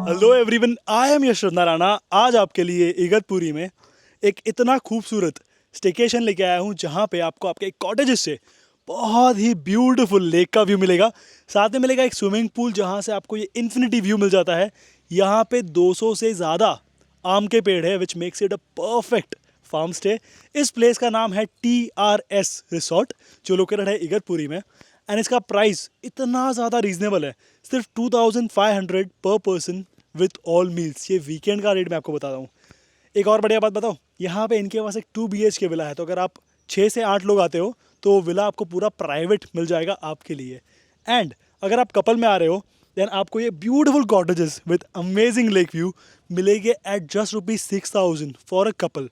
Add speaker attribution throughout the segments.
Speaker 1: Hello everyone, I am यश नारायणा। आज आपके लिए इगतपुरी में एक इतना खूबसूरत स्टेकेशन लेके आया हूँ जहाँ पे आपको आपके कॉटेजेस से बहुत ही ब्यूटीफुल लेक का व्यू मिलेगा। साथ में मिलेगा एक स्विमिंग पूल जहाँ से आपको ये इन्फिनिटी व्यू मिल जाता है। यहाँ पे 200 से ज़्यादा आम के पेड़ है which makes it a perfect farm stay. इस प्लेस का नाम है TRS रिसोर्ट जो लोकेटेड है इगतपुरी में। एंड इसका प्राइस इतना ज़्यादा रीजनेबल है, सिर्फ 2500 पर पर्सन विथ ऑल मील्स। ये वीकेंड का रेट मैं आपको बताता हूँ। एक और बढ़िया बात बताओ, यहाँ पे इनके पास एक 2 BHK विला है, तो अगर आप 6 से 8 लोग आते हो तो वो विला आपको पूरा प्राइवेट मिल जाएगा आपके लिए। एंड अगर आप कपल में आ रहे हो देन आपको ये beautiful cottages with amazing lake view मिलेंगे at just ₹6000 for a couple,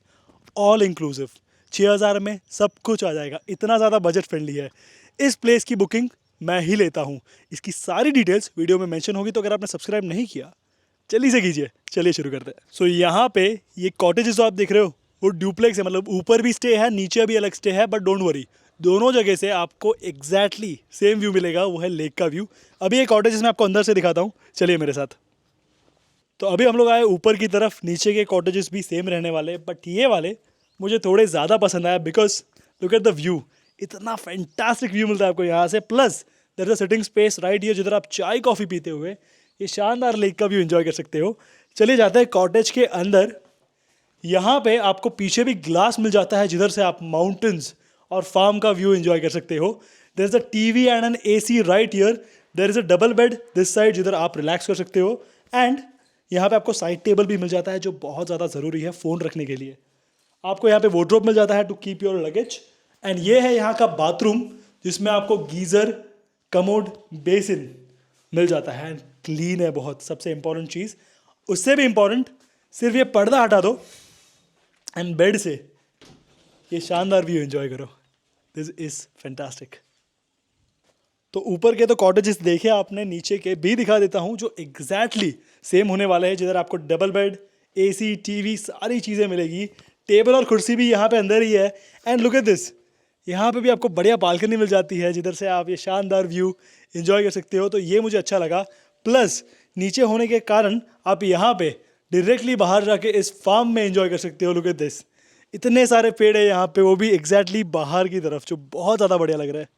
Speaker 1: all inclusive. 6000 में सब कुछ आ जाएगा, इतना ज़्यादा बजट फ्रेंडली है। इस प्लेस की बुकिंग मैं ही लेता हूँ। इसकी सारी डिटेल्स वीडियो में मेंशन होगी, तो अगर आपने सब्सक्राइब नहीं किया जल्दी से कीजिए। चलिए शुरू करते हैं। सो यहाँ पे ये कॉटेजेस जो आप देख रहे हो वो ड्यूप्लेक्स है, मतलब ऊपर भी स्टे है नीचे भी अलग स्टे है, बट डोंट वरी, दोनों जगह से आपको एग्जैक्टली सेम व्यू मिलेगा, वो है लेक का व्यू। अभी ये कॉटेजेस मैं आपको अंदर से दिखाता हूँ, चलिए मेरे साथ। तो अभी हम लोग आए ऊपर की तरफ, नीचे के कॉटेजेस भी सेम रहने वाले, बट ये वाले मुझे थोड़े ज़्यादा पसंद आया because look at the view. इतना फैंटास्टिक व्यू मिलता है आपको यहाँ से, plus there is a sitting space right here जिधर आप चाय कॉफ़ी पीते हुए ये शानदार लेक का व्यू एंजॉय कर सकते हो। चलिए जाते हैं कॉटेज के अंदर। यहाँ पे आपको पीछे भी ग्लास मिल जाता है जिधर से आप माउंटेन्स और फार्म का व्यू एंजॉय कर सकते हो। There is a TV and an AC right here. There is a double bed this side जिधर आप रिलैक्स कर सकते हो। एंड यहाँ पे आपको साइड टेबल भी मिल जाता है जो बहुत ज़्यादा ज़रूरी है फ़ोन रखने के लिए। आपको यहाँ पे वार्डरोब मिल जाता है टू कीप योर लगेज। एंड ये है यहाँ का बाथरूम जिसमें आपको गीज़र, कमोड, बेसिन मिल जाता है। एंड क्लीन है बहुत, सबसे इंपॉर्टेंट चीज़। उससे भी इंपॉर्टेंट, सिर्फ ये पर्दा हटा दो एंड बेड से ये शानदार व्यू एंजॉय करो। This is fantastic. तो ऊपर के तो कॉटेजेस देखे आपने, नीचे के भी दिखा देता हूँ जो एग्जैक्टली सेम होने वाले हैं, जिधर आपको डबल बेड, AC, TV सारी चीज़ें मिलेगी। टेबल और कुर्सी भी यहाँ पे अंदर ही है। एंड लुक एट दिस, यहाँ पे भी आपको बढ़िया बालकनी मिल जाती है जिधर से आप ये शानदार व्यू एंजॉय कर सकते हो। तो ये मुझे अच्छा लगा। प्लस नीचे होने के कारण आप यहाँ पे डायरेक्टली बाहर जाके इस फार्म में एंजॉय कर सकते हो। लुक एट दिस, इतने सारे पेड़ है यहाँ पे, वो भी एग्जैक्टली बाहर की तरफ, जो बहुत ज़्यादा बढ़िया लग रहा है।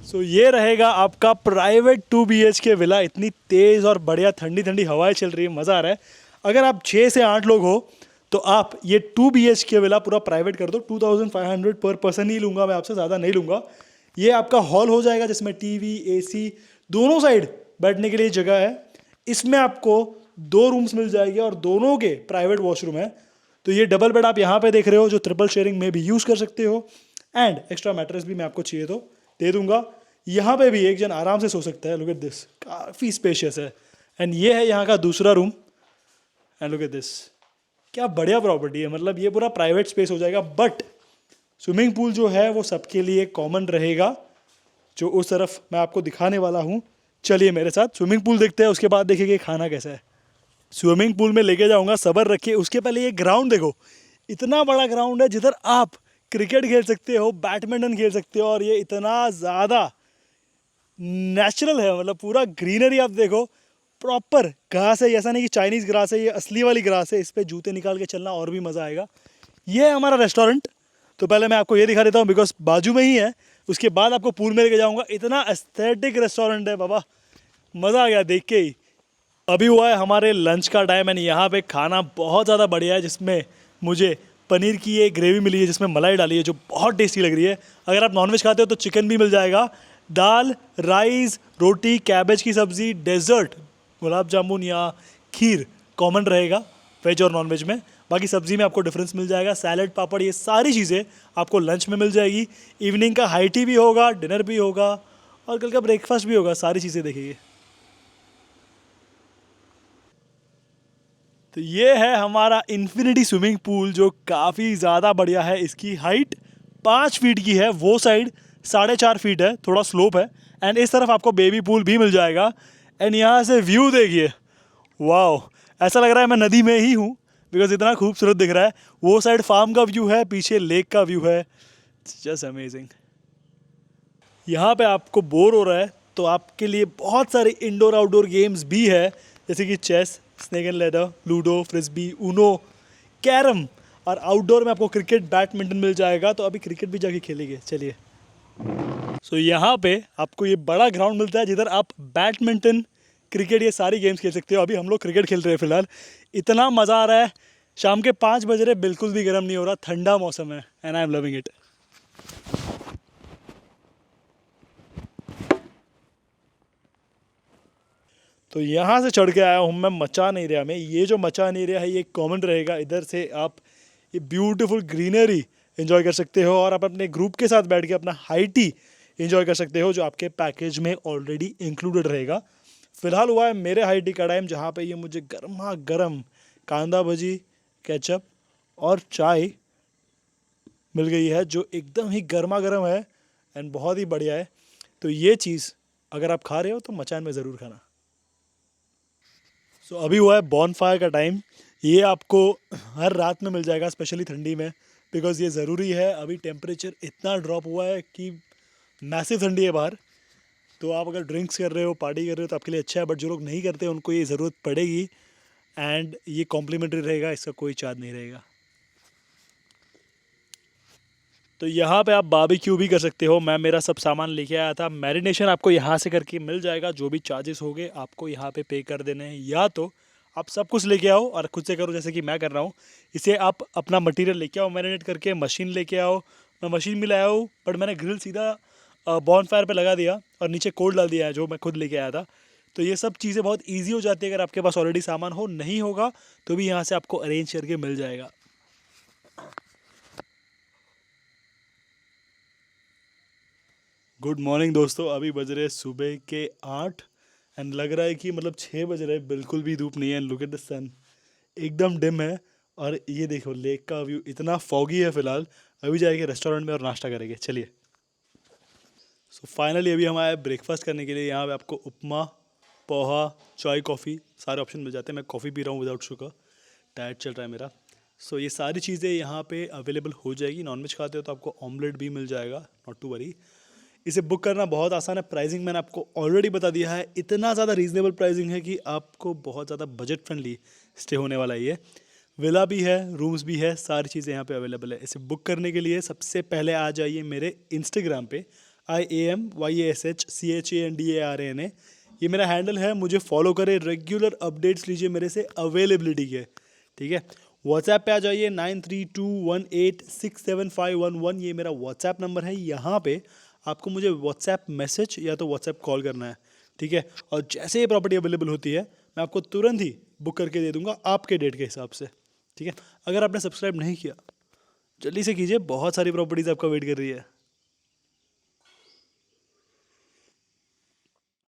Speaker 1: सो ये रहेगा आपका प्राइवेट 2 BHK विला। इतनी तेज़ और बढ़िया ठंडी ठंडी हवाएं चल रही है, मज़ा आ रहा है। अगर आप 6 से 8 लोग हो तो आप ये 2 BHK विला पूरा प्राइवेट कर दो। 2500 पर पर्सन ही लूँगा मैं आपसे, ज़्यादा नहीं लूँगा। ये आपका हॉल हो जाएगा जिसमें TV, AC दोनों साइड बैठने के लिए जगह है। इसमें आपको 2 रूम्स मिल जाएंगे और दोनों के प्राइवेट वॉशरूम है। तो ये डबल बेड आप यहाँ पे देख रहे हो जो ट्रिपल शेयरिंग में भी यूज़ कर सकते हो। एंड एक्स्ट्रा मैट्रेस भी मैं आपको चाहिए तो दे दूंगा। यहाँ पे भी एक जन आराम से सो सकता है। लुक एट दिस, काफ़ी स्पेशियस है। एंड ये है यहाँ का दूसरा room. And look at this, क्या बढ़िया प्रॉपर्टी है, मतलब ये पूरा प्राइवेट स्पेस हो जाएगा। बट स्विमिंग पूल जो है वो सबके लिए कॉमन रहेगा, जो उस तरफ मैं आपको दिखाने वाला हूँ। चलिए मेरे साथ स्विमिंग पूल देखते हैं, उसके बाद देखिए खाना कैसा है। स्विमिंग पूल में लेके जाऊंगा, सब्र रखिए। उसके पहले ये ग्राउंड देखो, इतना बड़ा ग्राउंड है जिधर आप क्रिकेट खेल सकते हो, बैडमिंटन खेल सकते हो। और ये इतना ज़्यादा नेचुरल है, मतलब पूरा ग्रीनरी आप देखो, प्रॉपर घास है। ऐसा नहीं कि चाइनीज़ ग्रास है, ये असली वाली ग्रास है। इस पर जूते निकाल के चलना और भी मज़ा आएगा। ये है हमारा रेस्टोरेंट। तो पहले मैं आपको ये दिखा देता हूँ बिकॉज बाजू में ही है। उसके बाद आपको पूल में लेके जाऊँगा। इतना एस्थेटिक रेस्टोरेंट है बाबा, मज़ा आ गया देख के ही। अभी हुआ है हमारे लंच का टाइम एंड यहाँ पे खाना बहुत ज़्यादा बढ़िया है, जिसमें मुझे पनीर की ये ग्रेवी मिली है जिसमें मलाई डाली है जो बहुत टेस्टी लग रही है। अगर आप नॉनवेज खाते हो तो चिकन भी मिल जाएगा। दाल, राइस, रोटी, कैबेज की सब्ज़ी, डेजर्ट, गुलाब जामुन या खीर कॉमन रहेगा वेज और नॉनवेज में। बाकी सब्ज़ी में आपको डिफरेंस मिल जाएगा। सैलड, पापड़, ये सारी चीज़ें आपको लंच में मिल जाएगी। इवनिंग का हाई टी भी होगा, डिनर भी होगा और कल का ब्रेकफास्ट भी होगा। सारी चीज़ें देखिए। तो ये है हमारा इन्फिनिटी स्विमिंग पूल जो काफ़ी ज़्यादा बढ़िया है। इसकी हाइट 5 फीट की है, वो साइड 4.5 फीट है, थोड़ा स्लोप है। एंड इस तरफ आपको बेबी पूल भी मिल जाएगा। एंड यहाँ से व्यू देखिए, वाह, ऐसा लग रहा है मैं नदी में ही हूँ बिकॉज इतना खूबसूरत दिख रहा है। वो साइड फार्म का व्यू है, पीछे लेक का व्यू है। Just amazing. यहाँ पे आपको बोर हो रहा है तो आपके लिए बहुत सारे इंडोर आउटडोर गेम्स भी है, जैसे कि chess, snake and ladder, ludo, frisbee, Uno, carrom, और आउटडोर में आपको क्रिकेट, बैडमिंटन मिल जाएगा। तो अभी क्रिकेट भी जाके खेलेंगे, चलिए। सो यहाँ पे आपको ये बड़ा ग्राउंड मिलता है जिधर आप बैडमिंटन, क्रिकेट, ये सारी गेम्स खेल सकते हो। अभी हम लोग क्रिकेट खेल रहे हैं फिलहाल। इतना मज़ा आ रहा है। शाम के 5 बज रहे, बिल्कुल भी गर्म नहीं हो रहा, ठंडा मौसम है, and I am loving it. तो यहाँ से चढ़ के आया हूँ मैं मचान एरिया में। ये जो मचान एरिया है ये कॉमन रहेगा, इधर से आप ये ब्यूटीफुल ग्रीनरी एंजॉय कर सकते हो और आप अपने ग्रुप के साथ बैठ के अपना हाई टी एंजॉय कर सकते हो, जो आपके पैकेज में ऑलरेडी इंक्लूडेड रहेगा। फिलहाल हुआ है मेरे हाई टी का टाइम, जहाँ पे ये मुझे गर्मा गर्म कांदा भजी, केचप और चाय मिल गई है, जो एकदम ही गर्मा गर्म है एंड बहुत ही बढ़िया है। तो ये चीज़ अगर आप खा रहे हो तो मचान में ज़रूर खाना। सो अभी हुआ है बॉन फायर का टाइम। ये आपको हर रात में मिल जाएगा, स्पेशली ठंडी में, बिकॉज़ ये ज़रूरी है। अभी टेम्परेचर इतना ड्रॉप हुआ है कि मैसिव ठंडी है बाहर। तो आप अगर ड्रिंक्स कर रहे हो, पार्टी कर रहे हो तो आपके लिए अच्छा है, बट जो लोग नहीं करते उनको ये ज़रूरत पड़ेगी। एंड ये कॉम्प्लीमेंट्री रहेगा, इसका कोई चार्ज नहीं रहेगा। तो यहाँ पे आप बारबेक्यू भी कर सकते हो। मैं मेरा सब सामान लेके आया था। मैरिनेशन आपको यहाँ से करके मिल जाएगा, जो भी चार्जेस होंगे आपको यहाँ पे पे कर देने हैं, या तो आप सब कुछ लेके आओ और खुद से करो, जैसे कि मैं कर रहा हूँ। इसे आप अपना मटेरियल लेके आओ, मैरिनेट करके, मशीन लेके आओ। मैं मशीन भी लाया हूँ, बट मैंने ग्रिल सीधा बॉन फायर पर लगा दिया और नीचे कोल डाल दिया है, जो मैं खुद लेके आया था। तो ये सब चीज़ें बहुत ईजी हो जाती है अगर आपके पास ऑलरेडी सामान हो। नहीं होगा तो भी यहाँ से आपको अरेंज करके मिल जाएगा। गुड मॉर्निंग दोस्तों, अभी बज रहे सुबह के 8 एंड लग रहा है कि मतलब 6 बज रहे, बिल्कुल भी धूप नहीं है। लुक एट द सन, एकदम डिम है। और ये देखो लेक का व्यू, इतना फॉगी है फिलहाल। अभी जाएंगे रेस्टोरेंट में और नाश्ता करेंगे, चलिए। सो फाइनली अभी हम आए ब्रेकफास्ट करने के लिए। यहाँ पे आपको उपमा, पोहा, चाय, कॉफ़ी सारे ऑप्शन मिल जाते हैं। मैं कॉफ़ी पी रहा हूँ विदाउट शुगर, डाइट चल रहा है मेरा। सो ये सारी चीज़ें यहाँ पे अवेलेबल हो जाएगी। नॉनवेज खाते हो तो आपको ऑमलेट भी मिल जाएगा, नॉट टू वरी। इसे बुक करना बहुत आसान है। प्राइसिंग मैंने आपको ऑलरेडी बता दिया है। इतना ज़्यादा रीज़नेबल प्राइसिंग है कि आपको बहुत ज़्यादा बजट फ्रेंडली स्टे होने वाला है ये। विला भी है, रूम्स भी है, सारी चीज़ें यहाँ पे अवेलेबल है। इसे बुक करने के लिए सबसे पहले आ जाइए मेरे इंस्टाग्राम पे, IAMYASHCHANDARANA। ये मेरा हैंडल है, मुझे फॉलो करें, रेगुलर अपडेट्स लीजिए मेरे से अवेलेबिलिटी के, ठीक है। व्हाट्सएप पे आ जाइए 9321867511। ये मेरा व्हाट्सएप नंबर है। यहाँ पे आपको मुझे व्हाट्सएप मैसेज या तो व्हाट्सएप कॉल करना है, ठीक है। और जैसे ये प्रॉपर्टी अवेलेबल होती है मैं आपको तुरंत ही बुक करके दे दूंगा आपके डेट के हिसाब से, ठीक है। अगर आपने सब्सक्राइब नहीं किया जल्दी से कीजिए, बहुत सारी प्रॉपर्टीज़ आपका वेट कर रही है।